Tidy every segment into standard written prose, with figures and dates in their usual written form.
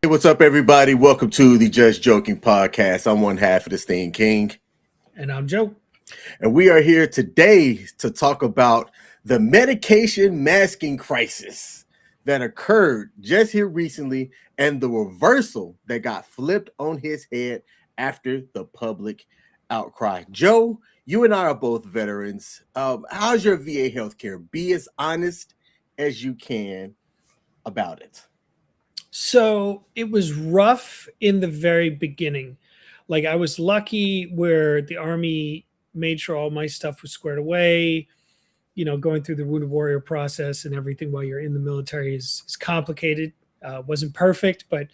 What's up, everybody? Welcome to the Just Joking podcast. I'm one half of the Steen King, And I'm Joe. and we are here today to talk about the medication masking crisis that occurred just here recently and the reversal that got flipped on his head after the public outcry. Joe, you and I are both veterans. How's your VA healthcare? Be as honest as you can about it. So it was rough in the very beginning. Like I was lucky where the Army made sure all my stuff was squared away. Going through the wounded warrior process and everything while you're in the military is complicated. Wasn't perfect, but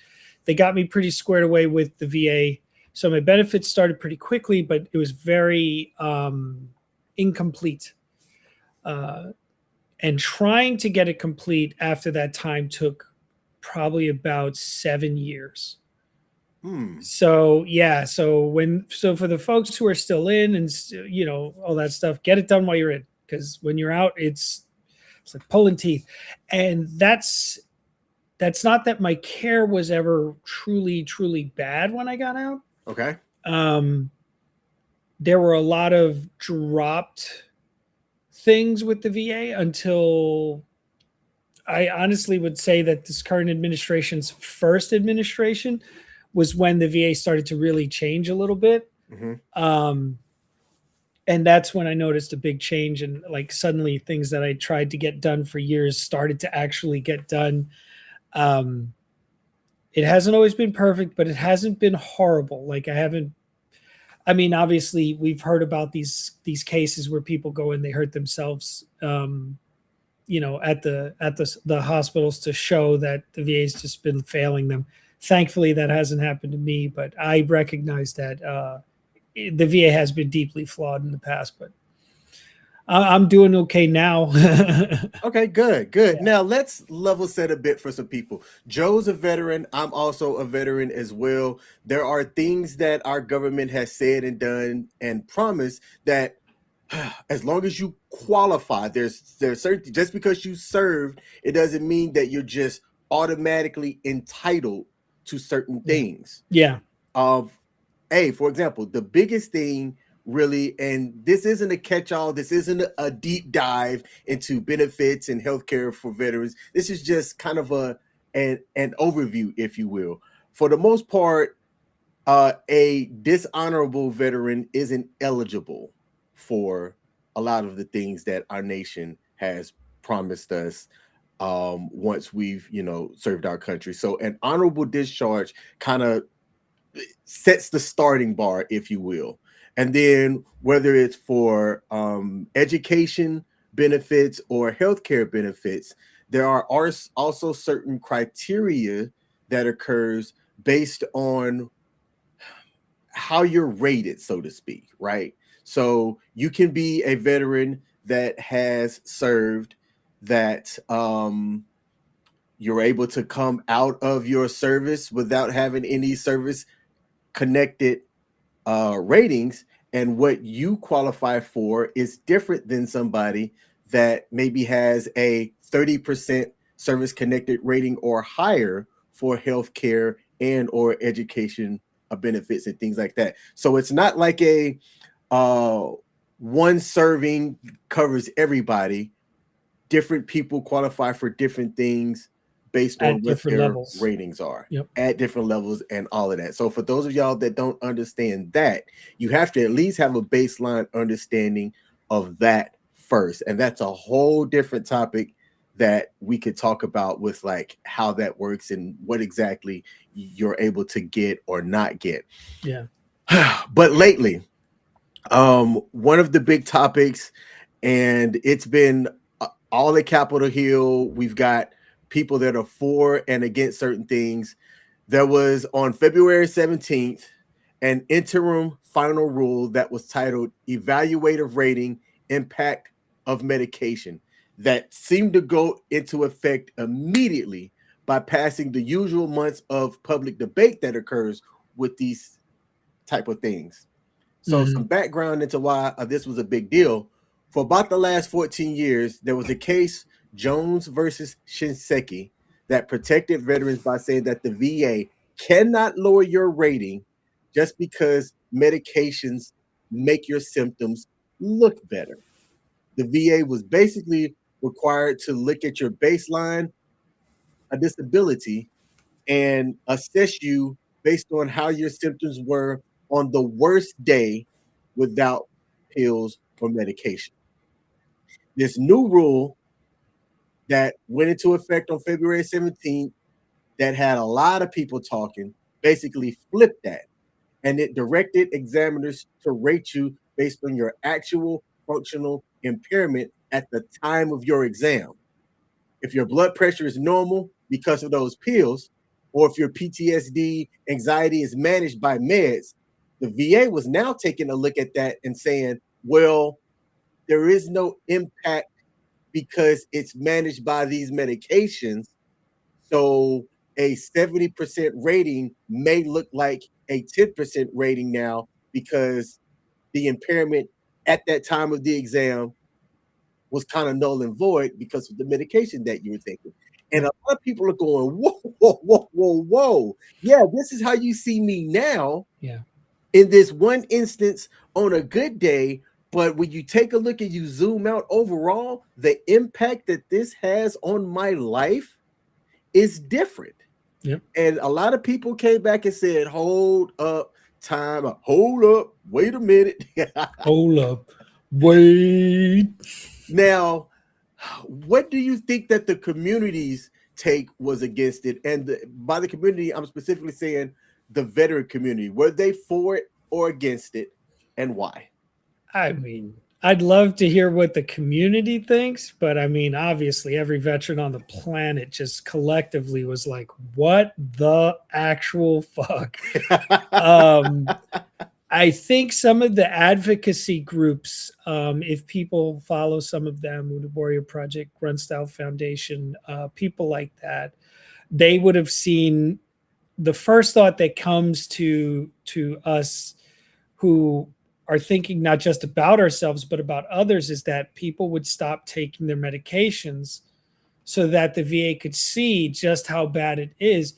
they got me pretty squared away with the VA. So my benefits started pretty quickly, but it was very incomplete. And trying to get it complete after that time took probably about 7 years. So for the folks who are still in and all that stuff, get it done while you're in, because when you're out, it's like pulling teeth. And that's not that my care was ever truly bad when I got out. Okay. There were a lot of dropped things with the VA until I honestly would say that this current administration's first administration was when the VA started to really change a little bit. Mm-hmm. And that's when I noticed a big change, and like suddenly things that I tried to get done for years started to actually get done. It hasn't always been perfect, but it hasn't been horrible. Obviously we've heard about these cases where people go and they hurt themselves, at the hospitals to show that the VA's just been failing them. Thankfully, that hasn't happened to me, but I recognize that the VA has been deeply flawed in the past, but I'm doing okay now. Okay, good. Yeah. Now let's level set a bit for some people. Joe's a veteran. I'm also a veteran as well. There are things that our government has said and done and promised that as long as you qualify, there's certain, just because you served, it doesn't mean that you're just automatically entitled to certain things. Yeah. For example, the biggest thing really, and this isn't a catch-all, this isn't a deep dive into benefits and healthcare for veterans. This is just kind of an overview, if you will. For the most part, a dishonorable veteran isn't eligible for a lot of the things that our nation has promised us once we've served our country. So an honorable discharge kind of sets the starting bar, if you will. And then whether it's for education benefits or healthcare benefits, there are also certain criteria that occurs based on how you're rated, so to speak, right? So you can be a veteran that has served, that you're able to come out of your service without having any service connected ratings, and what you qualify for is different than somebody that maybe has a 30% service connected rating or higher for healthcare and or education benefits and things like that. So it's not like a one serving covers everybody. Different people qualify for different things based on what their ratings are at different levels and all of that. So for those of y'all that don't understand that, you have to at least have a baseline understanding of that first. And that's a whole different topic that we could talk about, with like how that works and what exactly you're able to get or not get. Yeah. But lately, one of the big topics, and it's been all at Capitol Hill, we've got people that are for and against certain things. There was on February 17th an interim final rule that was titled Evaluative Rating Impact of Medication, that seemed to go into effect immediately by passing the usual months of public debate that occurs with these type of things. So some background into why this was a big deal. For about the last 14 years, there was a case, Jones versus Shinseki, that protected veterans by saying that the VA cannot lower your rating just because medications make your symptoms look better. The VA was basically required to look at your baseline, a disability, and assess you based on how your symptoms were on the worst day without pills or medication. This new rule that went into effect on February 17th that had a lot of people talking basically flipped that, and it directed examiners to rate you based on your actual functional impairment at the time of your exam. If your blood pressure is normal because of those pills, or if your PTSD, anxiety is managed by meds, the VA was now taking a look at that and saying, well, there is no impact because it's managed by these medications. So a 70% rating may look like a 10% rating now because the impairment at that time of the exam was kind of null and void because of the medication that you were taking. And a lot of people are going, whoa, whoa, whoa, whoa, whoa. Yeah, this is how you see me now. Yeah. In this one instance on a good day, but when you take a look and you zoom out overall, the impact that this has on my life is different. Yep. And a lot of people came back and said, hold up, hold up, wait a minute. Hold up, wait. Now, what do you think that the community's take was against it? And by the community, I'm specifically saying the veteran community. Were they for it or against it, and why? I mean, I'd love to hear what the community thinks, but I mean, obviously, every veteran on the planet just collectively was like, what the actual fuck? I think some of the advocacy groups, if people follow some of them, Wounded Warrior Project, Grunstyle Foundation, people like that, they would have seen the first thought that comes to us who are thinking not just about ourselves, but about others, is that people would stop taking their medications so that the VA could see just how bad it is.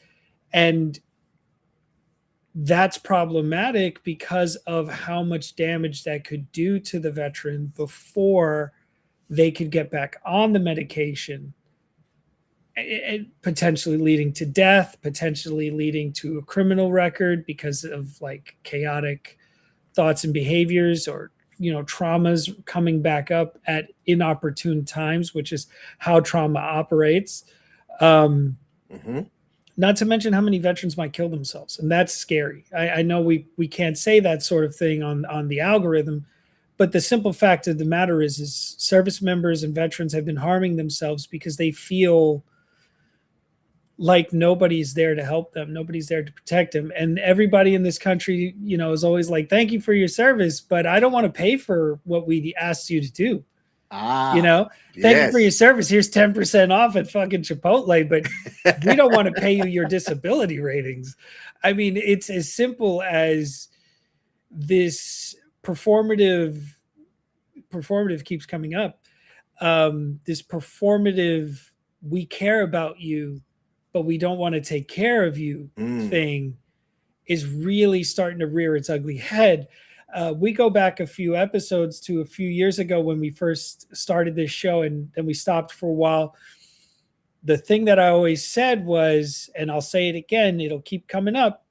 And that's problematic because of how much damage that could do to the veteran before they could get back on the medication, and potentially leading to death, potentially leading to a criminal record because of like chaotic thoughts and behaviors, or traumas coming back up at inopportune times, which is how trauma operates. Not to mention how many veterans might kill themselves, and that's scary. I know we can't say that sort of thing on the algorithm, but the simple fact of the matter is service members and veterans have been harming themselves because they feel like nobody's there to help them, nobody's there to protect them, and everybody in this country, is always like, "Thank you for your service, but I don't want to pay for what we asked you to do." Thank you for your service. Here's 10% off at fucking Chipotle, but we don't want to pay you your disability ratings. I mean, it's as simple as this performative keeps coming up. This performative, we care about you, but we don't want to take care of you thing is really starting to rear its ugly head. We go back a few episodes to a few years ago when we first started this show, and then we stopped for a while. The thing that I always said was, and I'll say it again, it'll keep coming up,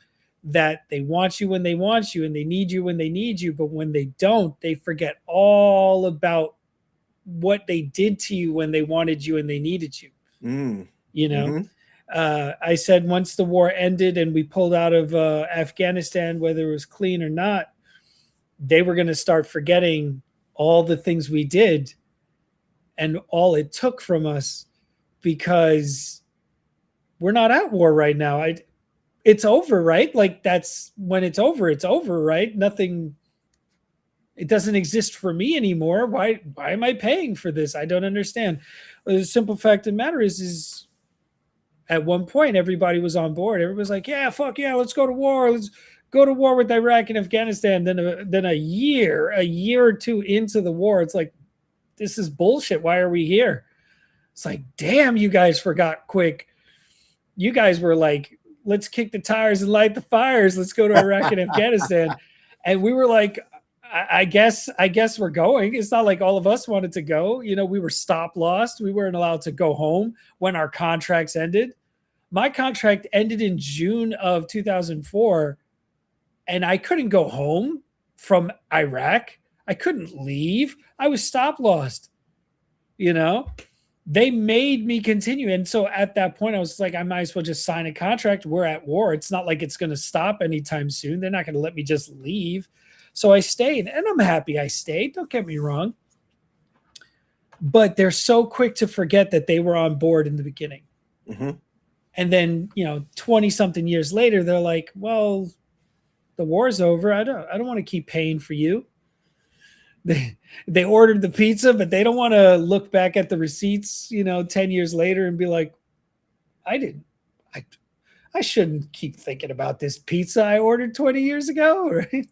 that they want you when they want you and they need you when they need you. But when they don't, they forget all about what they did to you when they wanted you and they needed you. I said once the war ended and we pulled out of Afghanistan, whether it was clean or not, they were going to start forgetting all the things we did and all it took from us, because we're not at war right now. It's over, right? Like, that's when it's over, right? Nothing, it doesn't exist for me anymore. Why am I paying for this? I don't understand. The simple fact of the matter is at one point, everybody was on board. Everybody's like, yeah, fuck yeah, let's go to war. Let's go to war with Iraq and Afghanistan. Then a year or two into the war, it's like, this is bullshit. Why are we here? It's like, damn, you guys forgot quick. you guys were like, let's kick the tires and light the fires. Let's go to Iraq and Afghanistan. And we were like, I guess we're going. It's not like all of us wanted to go. You know, we were stop lost. We weren't allowed to go home when our contracts ended. My contract ended in June of 2004, and I couldn't go home from Iraq. I couldn't leave. I was stop lost. You know, they made me continue. And so at that point, I was like, I might as well just sign a contract. We're at war. It's not like it's going to stop anytime soon. They're not going to let me just leave. So I stayed, and I'm happy I stayed. Don't get me wrong. But they're so quick to forget that they were on board in the beginning. Mm-hmm. And then, 20 something years later, they're like, well, the war's over. I don't want to keep paying for you. They ordered the pizza, but they don't want to look back at the receipts, 10 years later and be like, I shouldn't keep thinking about this pizza I ordered 20 years ago. Right?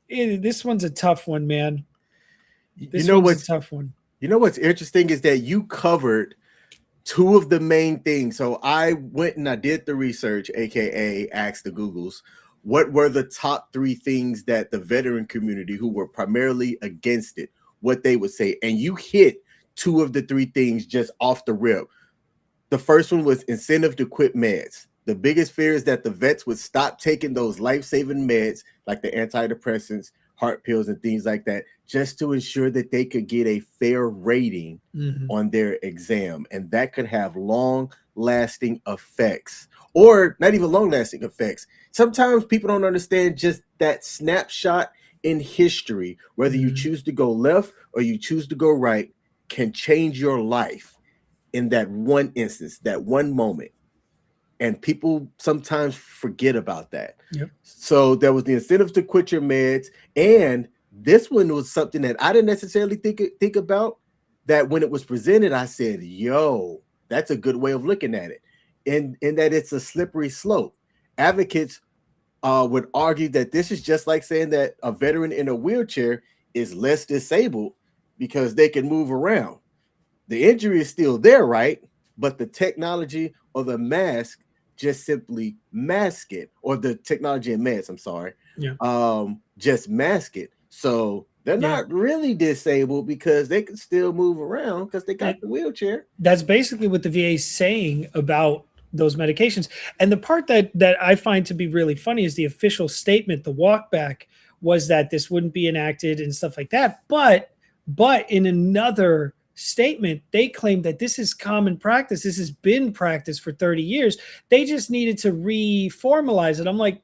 This one's a tough one, man. This one's a tough one. You know what's interesting is that you covered two of the main things. So I went and I did the research, aka asked the Googles, what were the top three things that the veteran community who were primarily against it, what they would say. And you hit two of the three things just off the rip. The first one was incentive to quit meds. The biggest fear is that the vets would stop taking those life-saving meds like the antidepressants, heart pills, and things like that, just to ensure that they could get a fair rating on their exam. And that could have long-lasting effects, or not even long-lasting effects. Sometimes people don't understand just that snapshot in history, whether you choose to go left or you choose to go right, can change your life in that one instance, that one moment. And people sometimes forget about that. Yep. So there was the incentive to quit your meds. And this one was something that I didn't necessarily think about, that when it was presented, I said, yo, that's a good way of looking at it. In that it's a slippery slope. Advocates would argue that this is just like saying that a veteran in a wheelchair is less disabled because they can move around. The injury is still there, right? But the technology or the mask just simply mask it, or the technology and meds, I'm sorry, just mask it. So they're not really disabled because they can still move around because they got the wheelchair. That's basically what the VA is saying about those medications. And the part that I find to be really funny is the official statement, the walk back, was that this wouldn't be enacted and stuff like that. But in another statement, they claim that this is common practice. This has been practice for 30 years. They just needed to reformalize it. I'm like,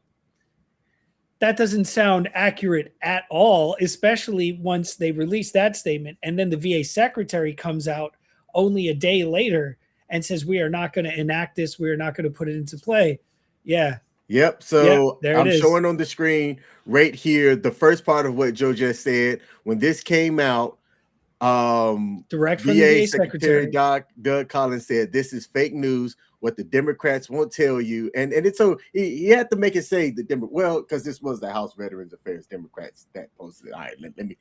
that doesn't sound accurate at all, especially once they release that statement. And then the VA secretary comes out only a day later and says, we are not going to enact this. We are not going to put it into play. Yeah. Yep. So I'm is. showing on the screen right here the first part of what Joe just said. When this came out, direct from the VA Secretary Doug Collins said, this is fake news, what the Democrats won't tell you. And it's so he had to make it say because this was the House Veterans Affairs Democrats that posted it. All right,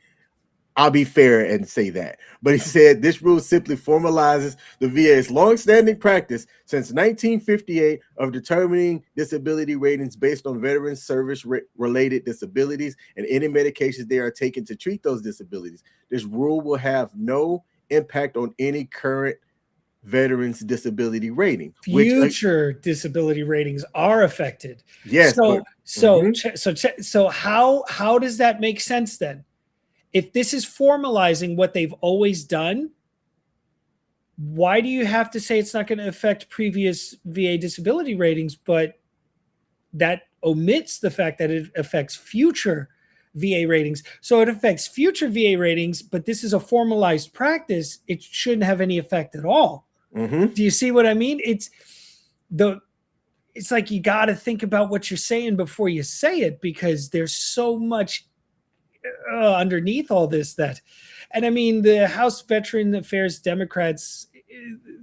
I'll be fair and say that. But he said this rule simply formalizes the VA's longstanding practice since 1958 of determining disability ratings based on veteran service-related disabilities and any medications they are taking to treat those disabilities. This rule will have no impact on any current veterans disability rating. Future disability ratings are affected. Yes. So how does that make sense then? If this is formalizing what they've always done, why do you have to say it's not going to affect previous VA disability ratings, but that omits the fact that it affects future VA ratings? So it affects future VA ratings, but this is a formalized practice. It shouldn't have any effect at all. Do you see what I mean? It's like you got to think about what you're saying before you say it, because there's so much underneath all this and I mean, the House Veteran Affairs Democrats,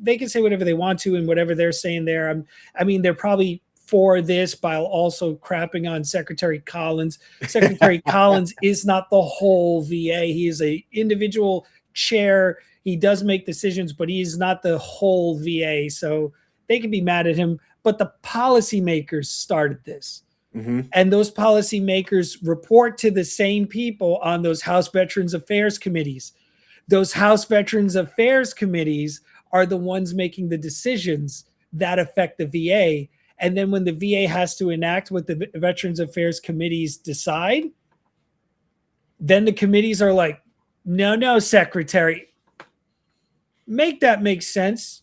they can say whatever they want to and whatever they're saying there. I mean, they're probably for this while also crapping on Secretary Collins. Secretary Collins is not the whole VA. He is an individual chair. He does make decisions, but he's not the whole VA. So they can be mad at him. But the policymakers started this. Mm-hmm. And those policymakers report to the same people on those House Veterans Affairs committees. Those House Veterans Affairs committees are the ones making the decisions that affect the VA. And then when the VA has to enact what the Veterans Affairs committees decide, then the committees are like, no, Secretary, make that make sense.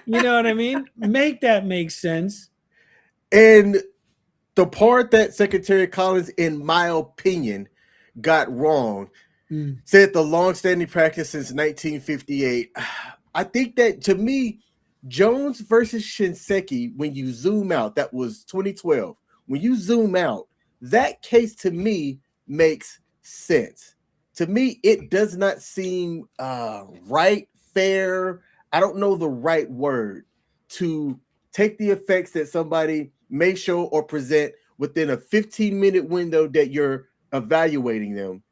You know what I mean? Make that make sense. And the part that Secretary Collins, in my opinion, got wrong, said the longstanding practice since 1958. I think that, to me, Jones versus Shinseki, when you zoom out, that was 2012. When you zoom out, that case to me makes sense. To me, it does not seem right, fair. I don't know the right word to take the effects that somebody may show or present within a 15-minute window that you're evaluating them,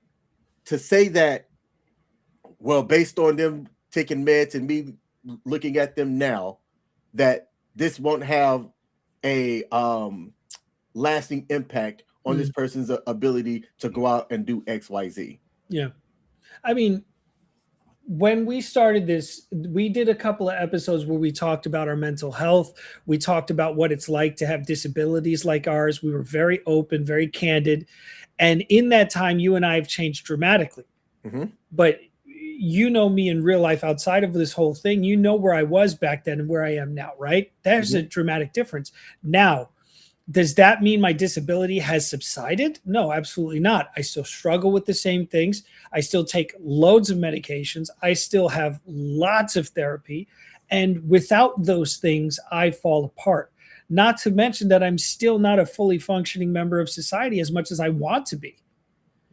to say that, well, based on them taking meds and me looking at them now, that this won't have a lasting impact on this person's ability to go out and do XYZ. Yeah. I mean, when we started this, we did a couple of episodes where we talked about our mental health. We talked about what it's like to have disabilities like ours. We were very open, very candid. And in that time, you and I have changed dramatically. Mm-hmm. But you know me in real life outside of this whole thing. You know where I was back then and where I am now, right? There's a dramatic difference. Now, does that mean my disability has subsided? No, absolutely not. I still struggle with the same things. I still take loads of medications. I still have lots of therapy. And without those things, I fall apart. Not to mention that I'm still not a fully functioning member of society as much as I want to be.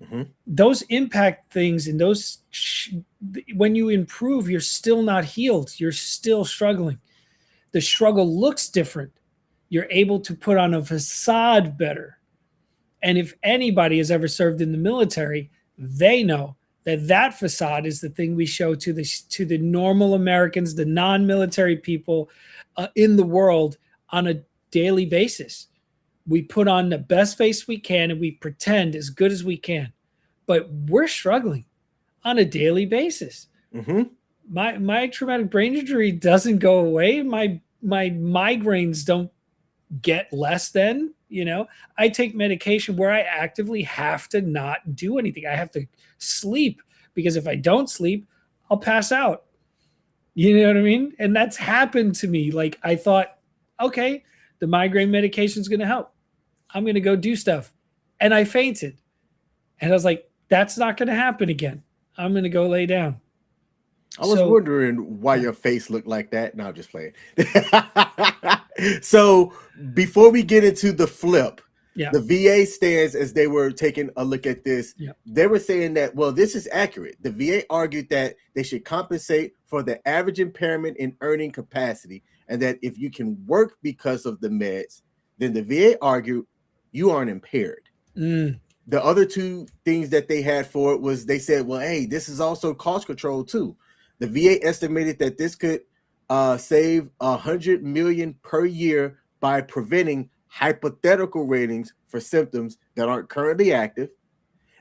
Mm-hmm. Those impact things, and those, when you improve, you're still not healed. You're still struggling. The struggle looks different. You're able to put on a facade better. And if anybody has ever served in the military, they know that that facade is the thing we show to the normal Americans, the non-military people in the world on a daily basis. We put on the best face we can and we pretend as good as we can, but we're struggling on a daily basis. Mm-hmm. My traumatic brain injury doesn't go away. My migraines don't get less than, I take medication where I actively have to not do anything. I have to sleep, because if I don't sleep, I'll pass out. You know what I mean? And that's happened to me. Like, I thought, okay, the migraine medication is going to help. I'm going to go do stuff. And I fainted. And I was like, that's not going to happen again. I'm going to go lay down. I was wondering why your face looked like that. No, I'm just playing. So before we get into the flip, the VA stands, as they were taking a look at this, they were saying that, well, this is accurate. The VA argued that they should compensate for the average impairment in earning capacity, and that if you can work because of the meds, then the VA argued you aren't impaired. The other two things that they had for it was, they said, well, hey, this is also cost control too. The VA estimated that this could save $100 million per year by preventing hypothetical ratings for symptoms that aren't currently active.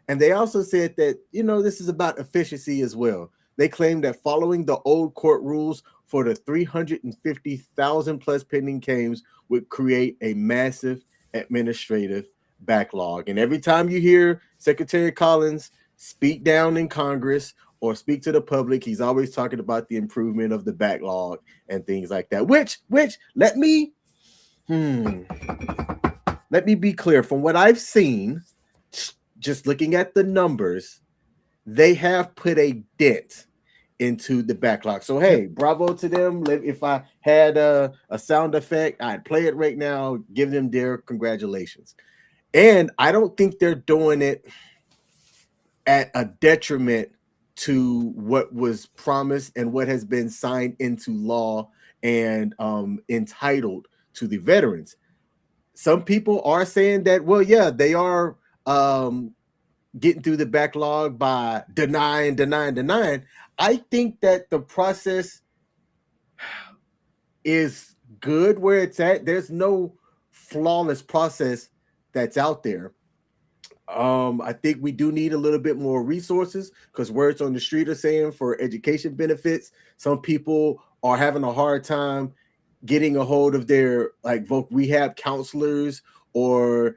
And they also said that, this is about efficiency as well. They claimed that following the old court rules for the 350,000 plus pending claims would create a massive administrative backlog. And every time you hear Secretary Collins speak down in Congress or speak to the public, he's always talking about the improvement of the backlog and things like that, which let me be clear. From what I've seen, just looking at the numbers, they have put a dent into the backlog. So, hey, bravo to them. If I had a sound effect, I'd play it right now, give them their congratulations. And I don't think they're doing it at a detriment to what was promised and what has been signed into law and entitled to the veterans. Some people are saying that, well, yeah, they are getting through the backlog by denying. I think that the process is good where it's at. There's no flawless process that's out there. I think we do need a little bit more resources because words on the street are saying for education benefits, some people are having a hard time getting a hold of their like voc rehab counselors, or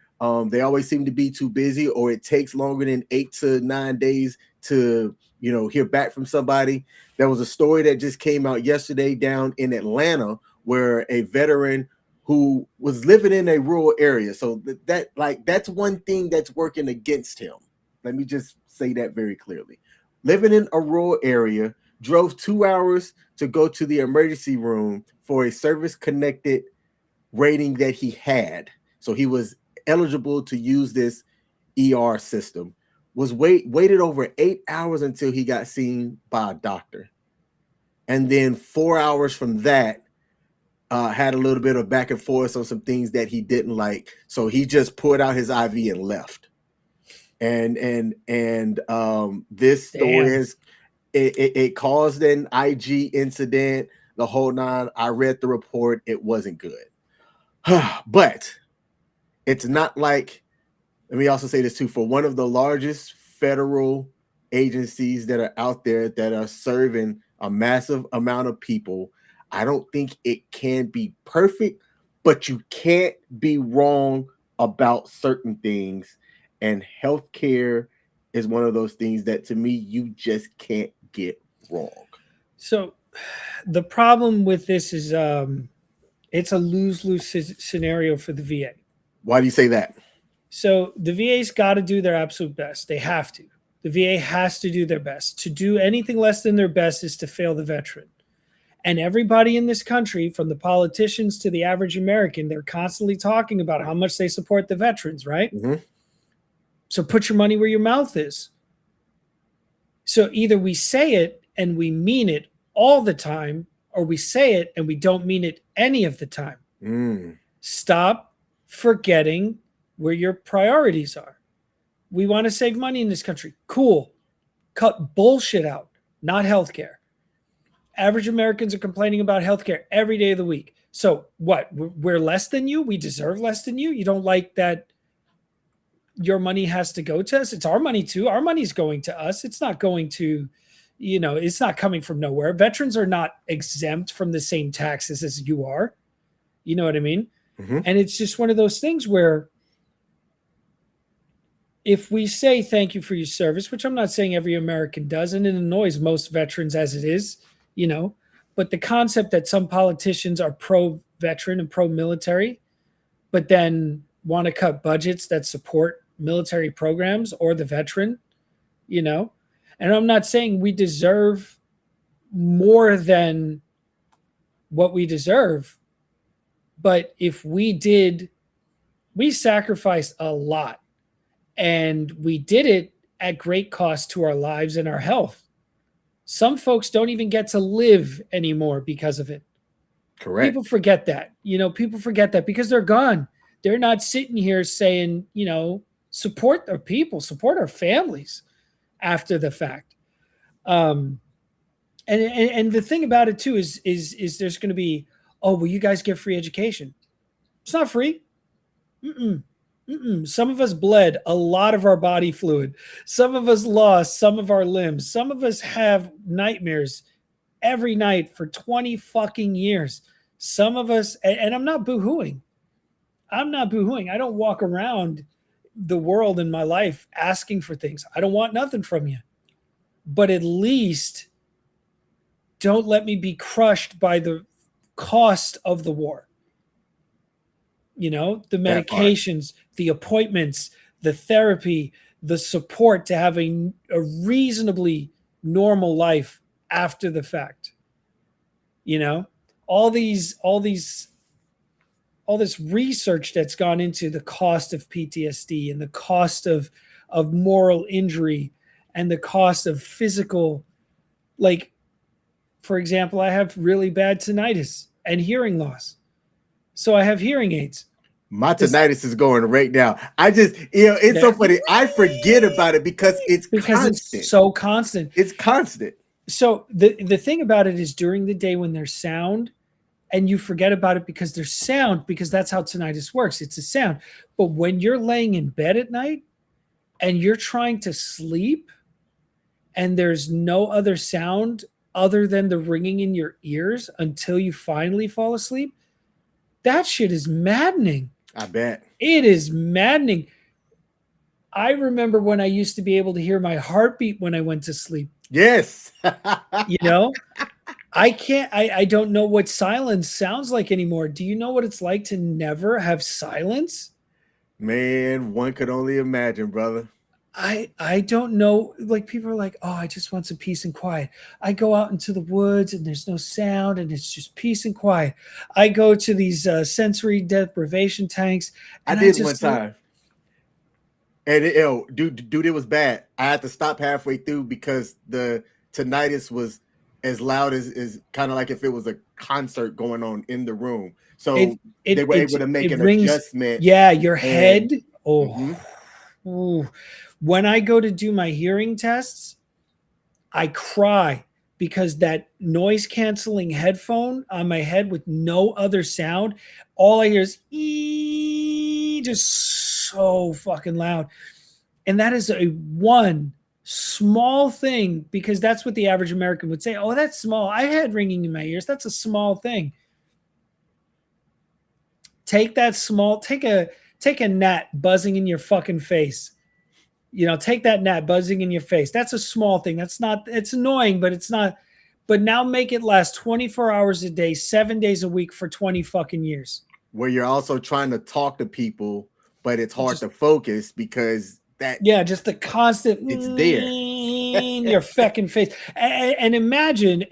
they always seem to be too busy, or it takes longer than 8 to 9 days to hear back from somebody. There was a story that just came out yesterday down in Atlanta where a veteran who was living in a rural area. So that's one thing that's working against him. Let me just say that very clearly. Living in a rural area, drove 2 hours to go to the emergency room for a service connected rating that he had. So he was eligible to use this ER system. Waited over 8 hours until he got seen by a doctor. And then 4 hours from that, had a little bit of back and forth on some things that he didn't like. So he just pulled out his IV and left. And this story has it caused an IG incident, the whole nine. I read the report. It wasn't good. But it's not like, let me also say this too, for one of the largest federal agencies that are out there that are serving a massive amount of people, I don't think it can be perfect, but you can't be wrong about certain things. And healthcare is one of those things that to me, you just can't get wrong. So the problem with this is it's a lose-lose scenario for the VA. Why do you say that? So the VA's got to do their absolute best. They have to. The VA has to do their best. To do anything less than their best is to fail the veteran. And everybody in this country, from the politicians to the average American, they're constantly talking about how much they support the veterans, right? Mm-hmm. So put your money where your mouth is. So either we say it and we mean it all the time, or we say it and we don't mean it any of the time. Stop forgetting where your priorities are. We want to save money in this country. Cool. Cut bullshit out, not healthcare. Average Americans are complaining about healthcare every day of the week. So what? We're less than you? We deserve less than you? You don't like that your money has to go to us? It's our money too. Our money's going to us. It's not going to, it's not coming from nowhere. Veterans are not exempt from the same taxes as you are. You know what I mean? Mm-hmm. And it's just one of those things where if we say thank you for your service, which I'm not saying every American does, and it annoys most veterans as it is, but the concept that some politicians are pro-veteran and pro-military, but then want to cut budgets that support military programs or the veteran, and I'm not saying we deserve more than what we deserve, but if we sacrificed a lot, and we did it at great cost to our lives and our health. Some folks don't even get to live anymore because of it. Correct. People forget that. People forget that because they're gone. They're not sitting here saying, support our people, support our families after the fact. And the thing about it too is there's going to be, oh, well, you guys get free education. It's not free. Some of us bled a lot of our body fluid. Some of us lost some of our limbs. Some of us have nightmares every night for 20 fucking years. Some of us, and I'm not boo-hooing. I don't walk around the world in my life asking for things. I don't want nothing from you. But at least don't let me be crushed by the cost of the war. The medications, the appointments, the therapy, the support to have a reasonably normal life after the fact. All this research that's gone into the cost of PTSD and the cost of moral injury and the cost of physical, like, for example, I have really bad tinnitus and hearing loss. So I have hearing aids. My This, tinnitus is going right now. I just, it's so funny. I forget about it because it's because it's constant. so constant. It's constant. So the thing about it is during the day when there's sound, and you forget about it because there's sound, because that's how tinnitus works. It's a sound. But when you're laying in bed at night and you're trying to sleep and there's no other sound other than the ringing in your ears until you finally fall asleep, that shit is maddening. I bet. It is maddening. I remember when I used to be able to hear my heartbeat when I went to sleep. Yes. You know, I can't, I don't know what silence sounds like anymore. Do you know what it's like to never have silence? Man, one could only imagine, brother. I don't know. Like people are like, oh, I just want some peace and quiet. I go out into the woods and there's no sound and it's just peace and quiet. I go to these sensory deprivation tanks I and did one time. And dude, it was bad. I had to stop halfway through because the tinnitus was as loud as kind of like if it was a concert going on in the room. So they were able to make an adjustment. Yeah, your head. Oh, Mm-hmm. Ooh. When I go to do my hearing tests, I cry because that noise canceling headphone on my head with no other sound, all I hear is just so fucking loud. And that is a one small thing, because that's what the average American would say. Oh, that's small. I had ringing in my ears. That's a small thing. Take a gnat buzzing in your fucking face. Take that gnat buzzing in your face. That's a small thing. It's annoying, but it's not. But now make it last 24 hours a day, 7 days a week for 20 fucking years. Where you're also trying to talk to people, but it's hard to focus because just the constant, it's there in your fucking face. And imagine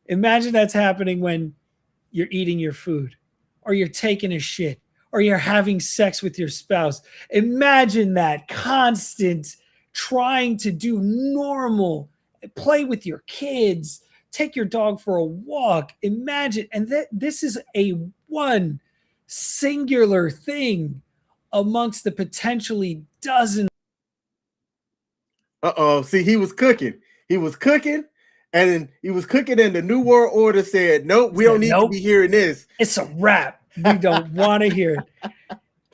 that's happening when you're eating your food or you're taking a shit or you're having sex with your spouse. Imagine that constant trying to do normal, play with your kids, take your dog for a walk. Imagine, and this is a one singular thing amongst the potentially dozens. See, he was cooking. And then he was cooking, and the New World Order said, nope, we don't need to be hearing this. It's a wrap. We don't want to hear it.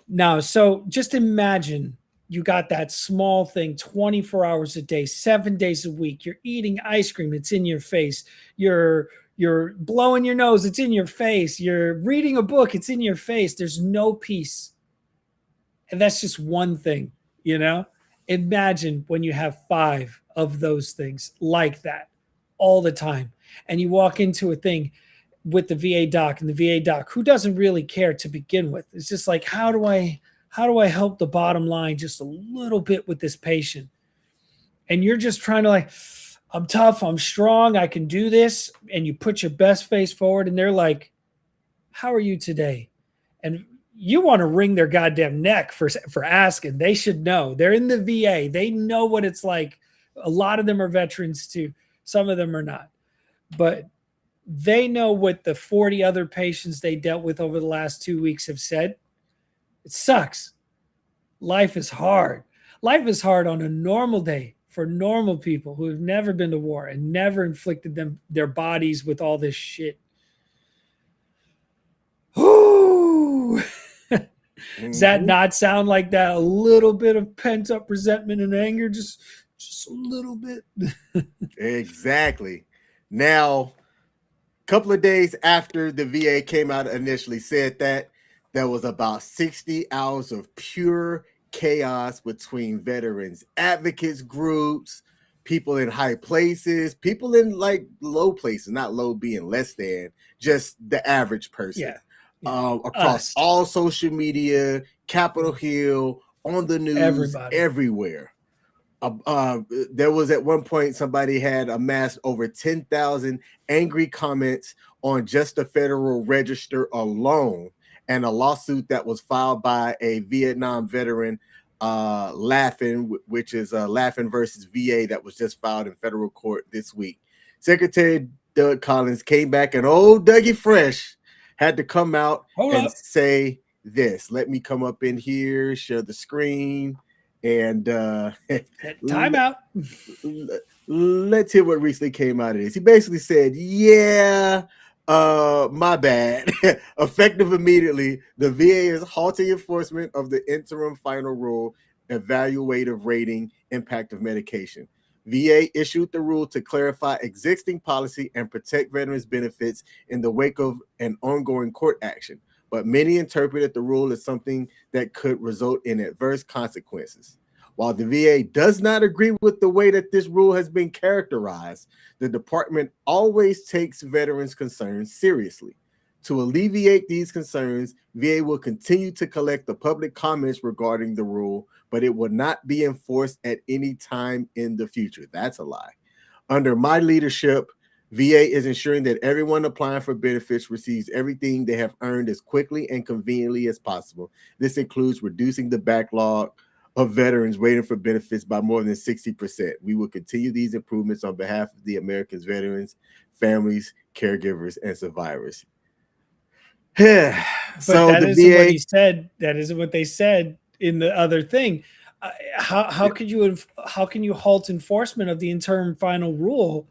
No, so just imagine you got that small thing 24 hours a day, 7 days a week. You're eating ice cream, it's in your face. You're blowing your nose, it's in your face. You're reading a book, it's in your face. There's no peace. And that's just one thing, Imagine when you have 5 of those things like that all the time. And you walk into a thing with the VA doc, and the VA doc who doesn't really care to begin with. It's just like, how do I help the bottom line just a little bit with this patient? And you're just trying to I'm tough, I'm strong, I can do this. And you put your best face forward and they're like, how are you today? And you want to wring their goddamn neck for asking. They should know. They're in the VA. They know what it's like. A lot of them are veterans too. Some of them are not. But they know what the 40 other patients they dealt with over the last 2 weeks have said. It sucks. Life is hard. Life is hard on a normal day for normal people who have never been to war and never inflicted their bodies with all this shit. Ooh. Does that not sound like that? A little bit of pent up resentment and anger, just a little bit. Exactly. Now, a couple of days after the VA came out initially said that, there was about 60 hours of pure chaos between veterans advocates groups, people in high places, people in low places, not low being less than, just the average person. Yeah. Across all social media, Capitol Hill, on the news, everybody, everywhere. There was at one point somebody had amassed over 10,000 angry comments on just the Federal Register alone, and a lawsuit that was filed by a Vietnam veteran, Laffin, which is Laffin versus VA, that was just filed in federal court this week. Secretary Doug Collins came back and old Dougie Fresh had to come out Hold and up. say this. Let me come up in here, share the screen, and Time out. let's hear what recently came out of this. He basically said, yeah, my bad. Effective immediately, the VA is halting enforcement of the interim final rule, evaluative rating impact of medication. VA issued the rule to clarify existing policy and protect veterans' benefits in the wake of an ongoing court action. But many interpreted the rule as something that could result in adverse consequences. While the VA does not agree with the way that this rule has been characterized, the department always takes veterans' concerns seriously. To alleviate these concerns, VA will continue to collect the public comments regarding the rule, but it will not be enforced at any time in the future. That's a lie. Under my leadership, VA is ensuring that everyone applying for benefits receives everything they have earned as quickly and conveniently as possible. This includes reducing the backlog of veterans waiting for benefits by more than 60%. We will continue these improvements on behalf of the Americans, veterans, families, caregivers, and survivors. But So that the isn't what VA, he said. That isn't what they said in the other thing. How could you halt enforcement of the interim final rule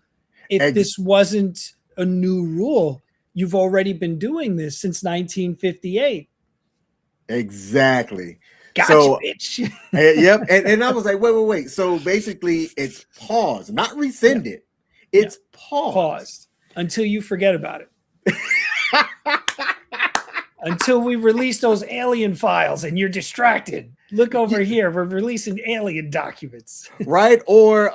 if this wasn't a new rule? You've already been doing this since 1958. exactly. Gotcha, So, bitch. yep. And I was like, wait. So basically, it's paused, not rescinded. It's paused until you forget about it. Until we release those alien files and you're distracted. Look over here. We're releasing alien documents. Right? Or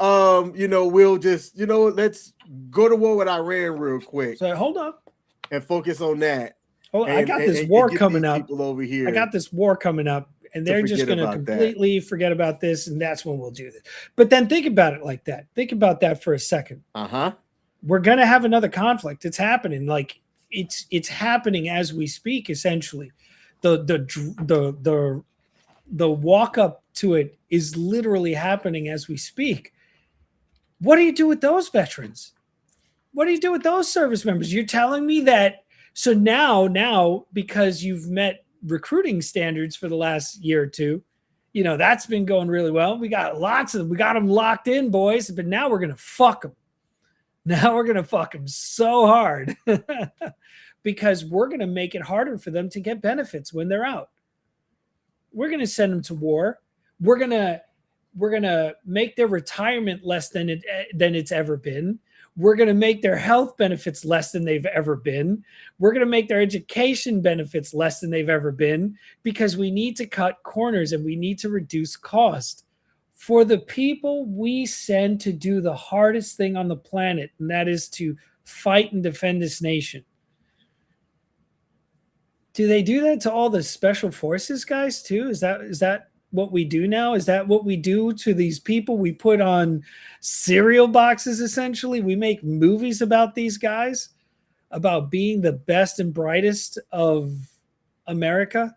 we'll just, let's go to war with Iran real quick. So hold up. And focus on that. Hold on. I got this war coming up. People over here. I got this war coming up. And they're just going to completely forget about this. And that's when we'll do this. But then think about it like that. Think about that for a second. We're going to have another conflict. It's happening. Like, it's happening as we speak. Essentially, the walk up to it is literally happening as we speak. What do you do with those veterans? What do you do with those service members? You're telling me that so now because you've met recruiting standards for the last year or two, that's been going really well. We got them locked in, boys. But now we're gonna fuck them. Now we're going to fuck them so hard because we're going to make it harder for them to get benefits when they're out. We're going to send them to war. We're going to make their retirement less than it's ever been. We're going to make their health benefits less than they've ever been. We're going to make their education benefits less than they've ever been because we need to cut corners and we need to reduce cost. For the people we send to do the hardest thing on the planet, and that is to fight and defend this nation. Do they do that to all the special forces guys too? Is that what we do now? Is that what we do to these people? We put on cereal boxes, essentially. We make movies about these guys, about being the best and brightest of America,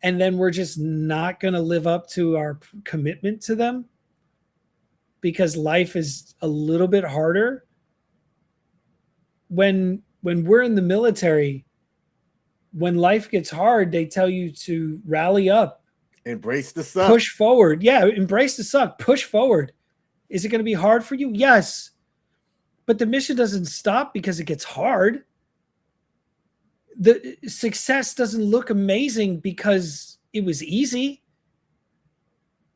and then we're just not going to live up to our commitment to them because life is a little bit harder. When we're in the military, when life gets hard, they tell you to rally up. Embrace the suck. Push forward. Yeah, embrace the suck. Push forward. Is it going to be hard for you? Yes. But the mission doesn't stop because it gets hard. The success doesn't look amazing because it was easy.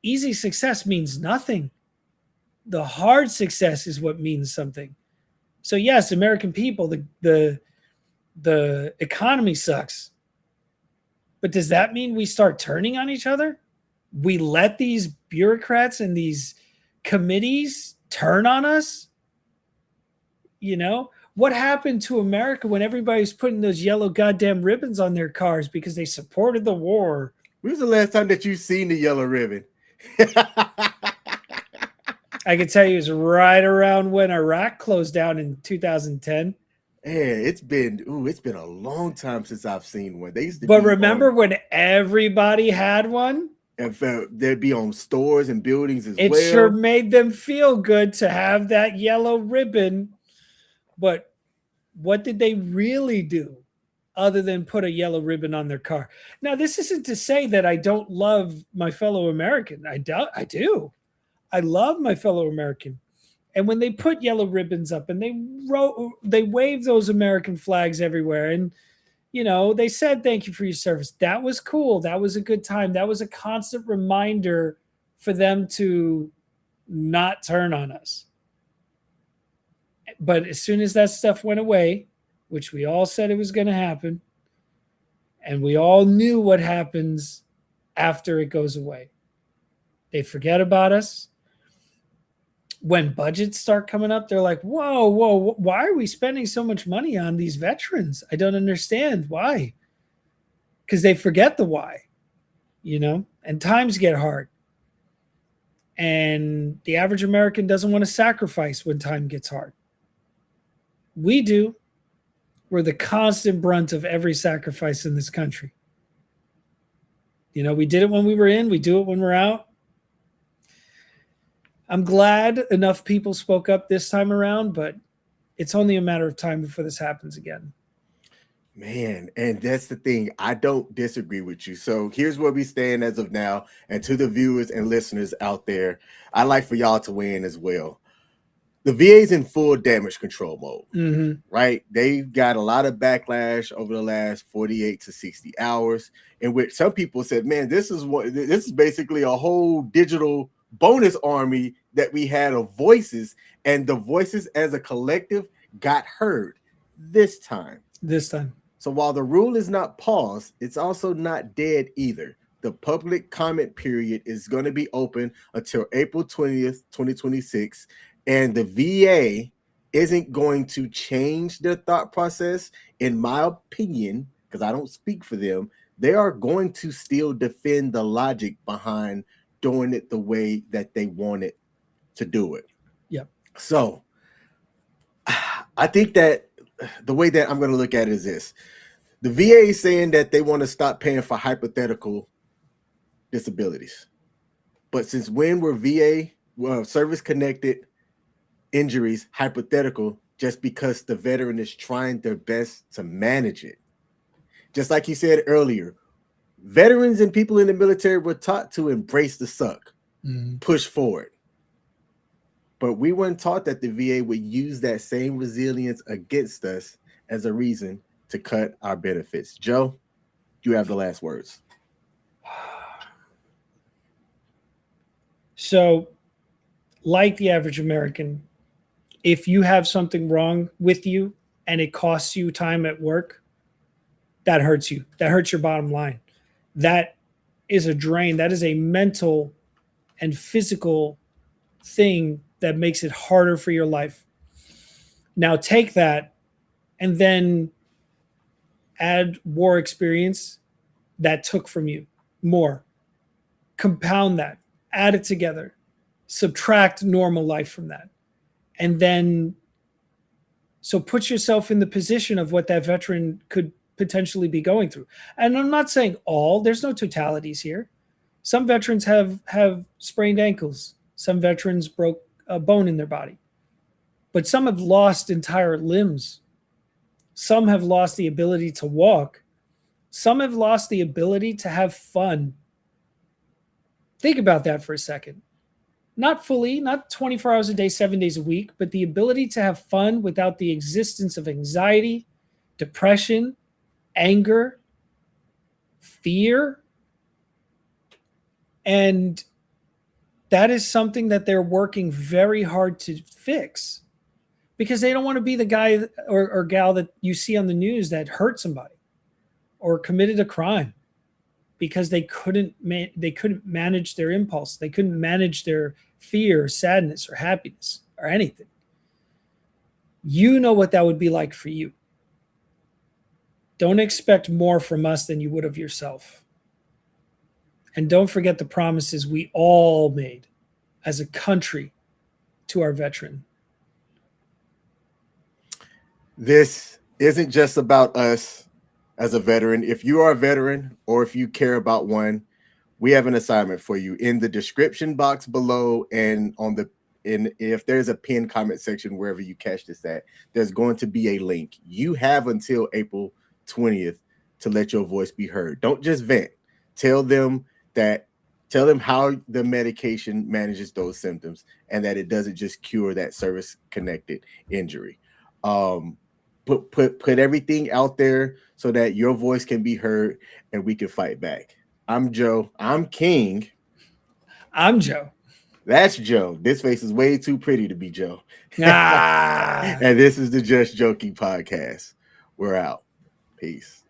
Easy success means nothing. The hard success is what means something. So yes, American people, the economy sucks. But does that mean we start turning on each other? We let these bureaucrats and these committees turn on us? What happened to America when everybody's putting those yellow goddamn ribbons on their cars because they supported the war? When was the last time that you've seen the yellow ribbon? I can tell you it's right around when Iraq closed down in 2010. Yeah, it's been a long time since I've seen one. They used to But remember when everybody had one? And they'd be on stores and buildings as well. It sure made them feel good to have that yellow ribbon. But What did they really do other than put a yellow ribbon on their car? Now, this isn't to say that I don't love my fellow American. I do. I love my fellow American. And when they put yellow ribbons up and they wave those American flags everywhere, and they said thank you for your service. That was cool. That was a good time. That was a constant reminder for them to not turn on us. But as soon as that stuff went away, which we all said it was going to happen, and we all knew what happens after it goes away, they forget about us. When budgets start coming up, they're like, whoa, why are we spending so much money on these veterans? I don't understand why. Because they forget the why, and times get hard. And the average American doesn't want to sacrifice when time gets hard. We do. We're the constant brunt of every sacrifice in this country. We did it when we were in, we do it when we're out. I'm glad enough people spoke up this time around, but it's only a matter of time before this happens again. Man, and that's the thing. I don't disagree with you. So here's where we stand as of now. And to the viewers and listeners out there, I'd like for y'all to weigh in as well. The VA's in full damage control mode, right? They've got a lot of backlash over the last 48 to 60 hours, in which some people said, man, this is basically a whole digital bonus army that we had of voices, and the voices as a collective got heard this time. So while the rule is not paused, it's also not dead either. The public comment period is going to be open until April 20th, 2026. And the VA isn't going to change their thought process, in my opinion, because I don't speak for them. They are going to still defend the logic behind doing it the way that they wanted to do it. Yep. So I think that the way that I'm going to look at it is this. The VA is saying that they want to stop paying for hypothetical disabilities. But since when were VA service-connected injuries hypothetical just because the veteran is trying their best to manage it? Just like you said earlier, veterans and people in the military were taught to embrace the suck, push forward. But we weren't taught that the VA would use that same resilience against us as a reason to cut our benefits. Joe, you have the last words. So, like the average American, if you have something wrong with you and it costs you time at work, that hurts you. That hurts your bottom line. That is a drain. That is a mental and physical thing that makes it harder for your life. Now take that and then add war experience that took from you more. Compound that, add it together, subtract normal life from that. And then, so put yourself in the position of what that veteran could potentially be going through. And I'm not saying there's no totalities here. Some veterans have sprained ankles. Some veterans broke a bone in their body. But some have lost entire limbs. Some have lost the ability to walk. Some have lost the ability to have fun. Think about that for a second. Not fully, not 24 hours a day, 7 days a week, but the ability to have fun without the existence of anxiety, depression, anger, fear. And that is something that they're working very hard to fix, because they don't want to be the guy or gal that you see on the news that hurt somebody or committed a crime because they couldn't manage their impulse. They couldn't manage their fear, sadness, or happiness, or anything. You know what that would be like for you. Don't expect more from us than you would of yourself. And don't forget the promises we all made as a country to our veteran. This isn't just about us as a veteran. If you are a veteran or if you care about one, we have an assignment for you in the description box below and on the if there's a pinned comment section wherever you catch this at, there's going to be a link. You have until April 20th to let your voice be heard. Don't just vent. Tell them how the medication manages those symptoms and that it doesn't just cure that service connected injury. Put everything out there so that your voice can be heard and we can fight back. I'm Joe. I'm King. I'm Joe. That's Joe. This face is way too pretty to be Joe. Ah. And this is the Just Joking podcast. We're out. Peace.